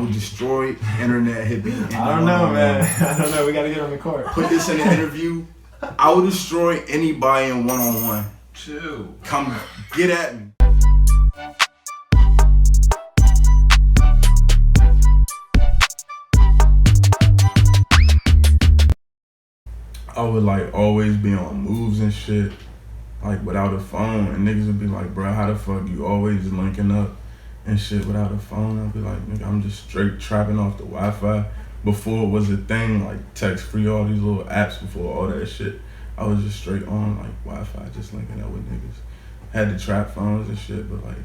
would destroy internet hippie. I don't know, man. I don't know. We gotta get on the court. Put this in an interview. I would destroy anybody in one-on-one. Chill. Come get at me. I would like always be on moves and shit, like without a phone, and niggas would be like, bro, how the fuck you always linking up and shit without a phone? I'd be like, nigga, I'm just straight trapping off the Wi-Fi. Before it was a thing, like text free, all these little apps before all that shit. I was just straight on like Wi-Fi, just linking up with niggas. Had the trap phones and shit, but like,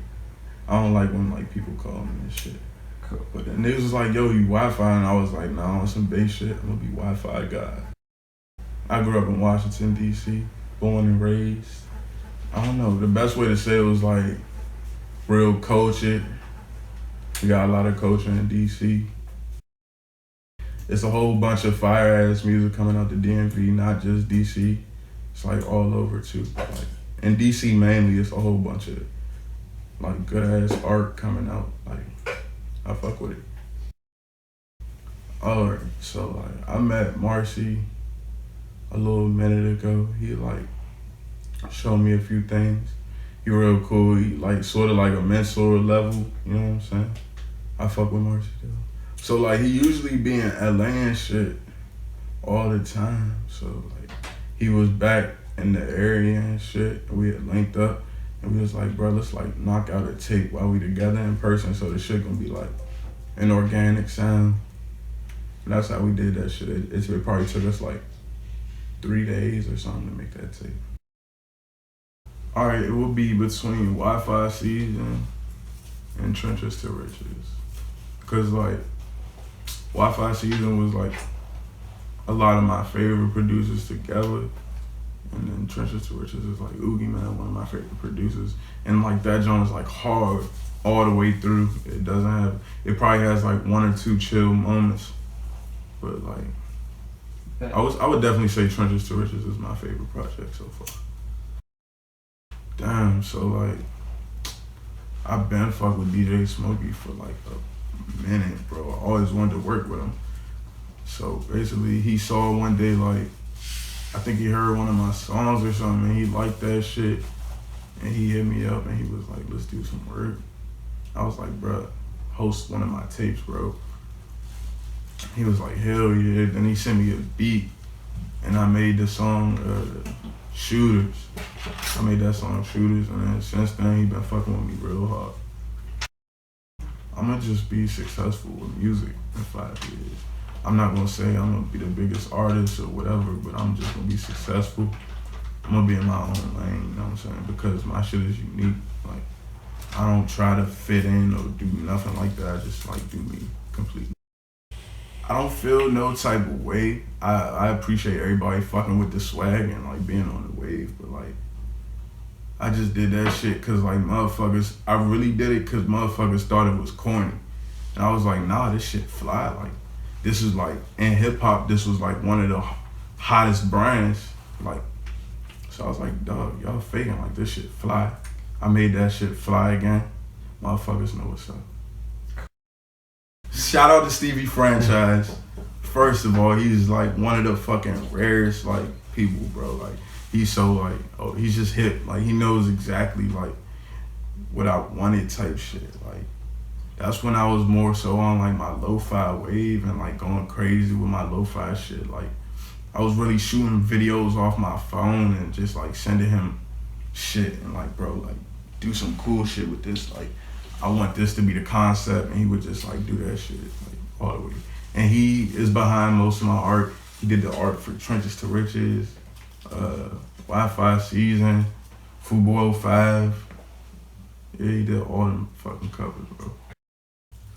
I don't like when like people call me and shit. Cool. But then niggas was like, yo, you Wi-Fi? And I was like, nah, on some base shit, I'm gonna be Wi-Fi God. I grew up in Washington, D.C., born and raised. I don't know, the best way to say it was like real cultured. We got a lot of culture in D.C. It's a whole bunch of fire-ass music coming out the DMV, not just D.C. It's like all over too. Like, in D.C. mainly, it's a whole bunch of like good-ass art coming out. Like, I fuck with it. Alright, so like I met Marcy a little minute ago. He like showed me a few things. He real cool. He like sort of like a mentor level, you know what I'm saying? I fuck with Marcy though. So like he usually be in LA and shit all the time. So like he was back in the area and shit. And we had linked up and we was like, bro, let's like knock out a tape while we together in person, so the shit gonna be like an organic sound. And that's how we did that shit. It probably took us like 3 days or something to make that tape. All right, it will be between Wi-Fi Season and Trenches to Riches. Cause like Wi-Fi Season was like a lot of my favorite producers together. And then Trenches to Riches is like Oogie Man, one of my favorite producers. And like that joint is like hard all the way through. It doesn't have, it probably has like 1 or 2 chill moments. But like, I would definitely say Trenches to Riches is my favorite project so far. Damn, so like, I've been fuck with DJ Smokey for like a minute, bro. I always wanted to work with him. So basically, he saw one day like, I think he heard one of my songs or something, and he liked that shit. And he hit me up and he was like, let's do some work. I was like, bro, host one of my tapes, bro. He was like, hell yeah. Then he sent me a beat and I made the song Shooters. I made that song Shooters, and then since then he been fucking with me real hard. I'm gonna just be successful with music in 5 years. I'm not gonna say I'm gonna be the biggest artist or whatever, but I'm just gonna be successful. I'm gonna be in my own lane, you know what I'm saying? Because my shit is unique. Like, I don't try to fit in or do nothing like that. I just like do me completely. I don't feel no type of way. I appreciate everybody fucking with the swag and like being on the wave, but like, I just did that shit cause like motherfuckers, I really did it cause motherfuckers thought it was corny. And I was like, nah, this shit fly. Like, this is like, in hip hop, this was like one of the hottest brands. Like, so I was like, dog, y'all faking, like this shit fly. I made that shit fly again. Motherfuckers know what's up. Shout out to Stevie Franchise. First of all, he's like one of the fucking rarest like people, bro. Like, he's so like, oh, he's just hip. Like, he knows exactly like what I wanted type shit. Like, that's when I was more so on like my lo-fi wave and like going crazy with my lo-fi shit. Like, I was really shooting videos off my phone and just like sending him shit and like, bro, like do some cool shit with this. Like, I want this to be the concept, and he would just like do that shit like all the way. And he is behind most of my art. He did the art for Trenches to Riches, Wi-Fi Season, FUBU 5. Yeah, he did all them fucking covers, bro.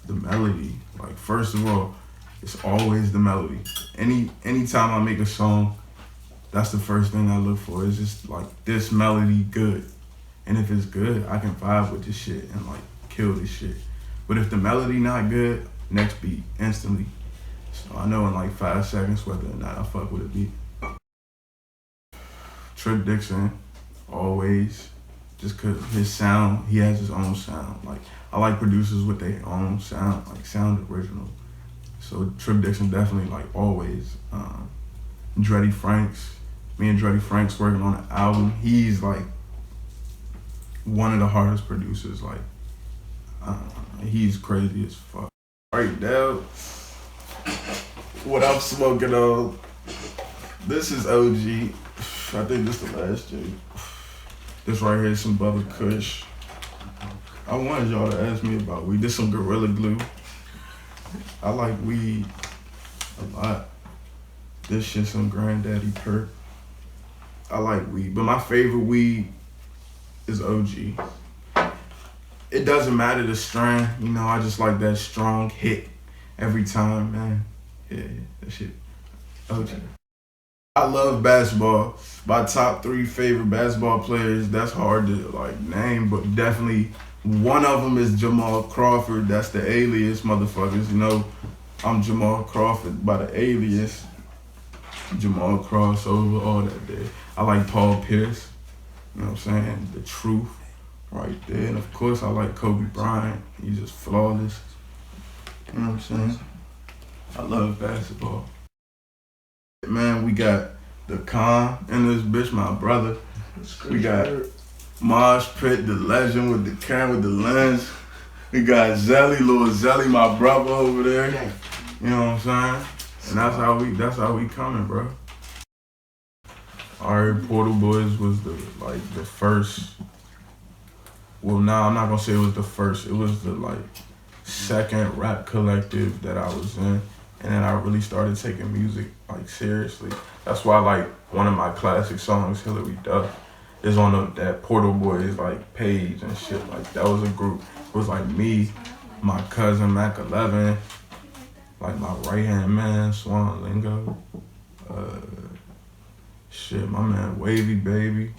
The melody, like first of all, it's always the melody. Anytime I make a song, that's the first thing I look for. It's just like this melody good. And if it's good, I can vibe with this shit and like kill this shit. But if the melody not good, next beat, instantly. So I know in like 5 seconds whether or not I fuck with a beat. Trip Dixon, always. just cause his sound, he has his own sound. Like, I like producers with their own sound, like sound original. So Trip Dixon definitely like always. Dreddy Franks, me and Dreddy Franks working on an album. He's like one of the hardest producers. Like, he's crazy as fuck. Right now, what I'm smoking on, this is OG. I think this is the last J. This right here is some Bubba Kush. I wanted y'all to ask me about weed. This some Gorilla Glue. I like weed a lot. This shit some Granddaddy Perk. I like weed, but my favorite weed is OG. It doesn't matter the strain, you know, I just like that strong hit every time, man. Yeah, that shit, OG. I love basketball. My top 3 favorite basketball players, that's hard to like name, but definitely one of them is Jamal Crawford. That's the alias, motherfuckers. You know, I'm Jamal Crawford by the alias. Jamal Crossover, all that there. I like Paul Pierce, you know what I'm saying? The truth right there. And of course, I like Kobe Bryant. He's just flawless. You know what I'm saying? I love basketball. Man, we got the Khan in this bitch, my brother. We got Mosh Pit, the legend with the can with the lens. We got Zelly, Lil Zelly, my brother over there. You know what I'm saying? And that's how we coming, bro. Alright, Portal Boyz was the first. Well, nah, I'm not gonna say it was the first. It was the second rap collective that I was in, and then I really started taking music seriously. That's why one of my classic songs, Hillary Duff, is on that Portal Boyz page and shit. That was a group. It was me, my cousin Mac 11, my right hand man Swan Lingo, shit, my man Wavy Baby,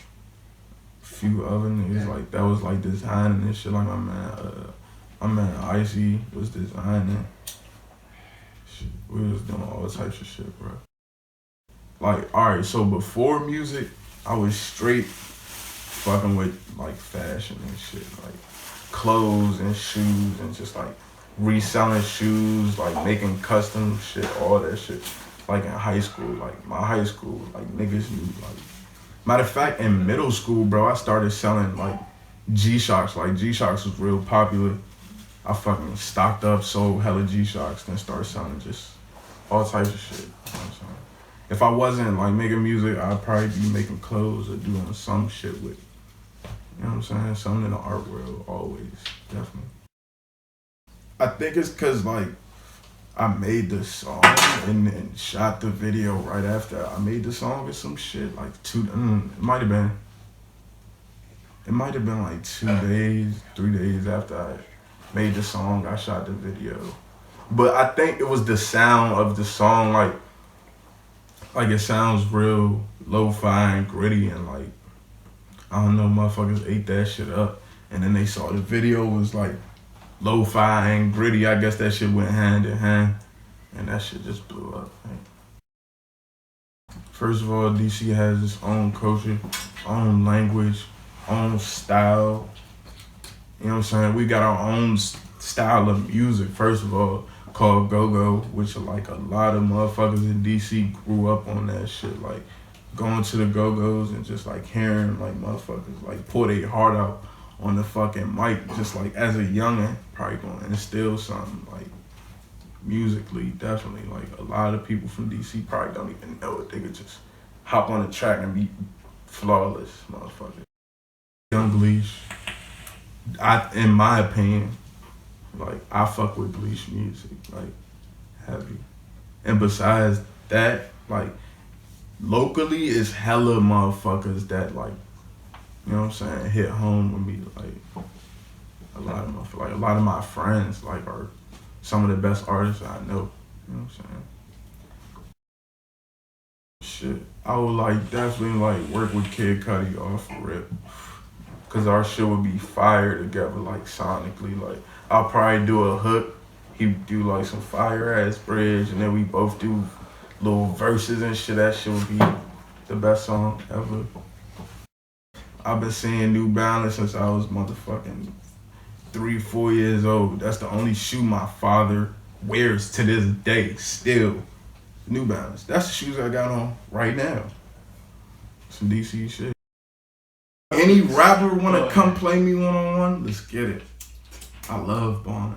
a few other niggas that was designing and shit. My man Icy was designing. Shit, we was doing all types of shit, bro. Alright, so before music, I was straight fucking with fashion and shit, clothes and shoes and just reselling shoes, making custom shit, all that shit. In high school, my high school, niggas knew, matter of fact, in middle school, bro, I started selling G-Shocks. G-Shocks was real popular. I fucking stocked up, sold hella G-Shocks, then started selling just all types of shit. You know what I'm saying? If I wasn't making music, I'd probably be making clothes or doing some shit with, you know what I'm saying? Something in the art world, always, definitely. I think it's cause I made the song and shot the video right after. I made the song or some shit, it might have been 2 days, 3 days after I made the song, I shot the video. But I think it was the sound of the song, it sounds real lo-fi and gritty and I don't know, motherfuckers ate that shit up. And then they saw the video was lo-fi and gritty. I guess that shit went hand in hand, and that shit just blew up. First of all, DC has its own culture, own language, own style. You know what I'm saying? We got our own style of music, first of all, called go-go, which a lot of motherfuckers in DC grew up on that shit. Going to the go-go's and just hearing motherfuckers pour their heart out on the fucking mic, just as a youngin', probably gonna instill something musically, definitely. A lot of people from DC probably don't even know it. They could just hop on the track and be flawless, motherfucker. Young Bleach, in my opinion, I fuck with Bleach music, heavy. And besides that, locally is hella motherfuckers that you know what I'm saying, hit home with me. A lot of my friends are some of the best artists I know. You know what I'm saying? Shit, I would definitely work with Kid Cudi off the rip, cause our shit would be fire together, sonically. I'll probably do a hook, he'd do some fire ass bridge, and then we both do little verses and shit. That shit would be the best song ever. I've been seeing New Balance since I was motherfucking 3-4 years old. That's the only shoe my father wears to this day. Still, New Balance. That's the shoes I got on right now. Some DC shit. Any rapper wanna come play me one-on-one? Let's get it. I love Bonner.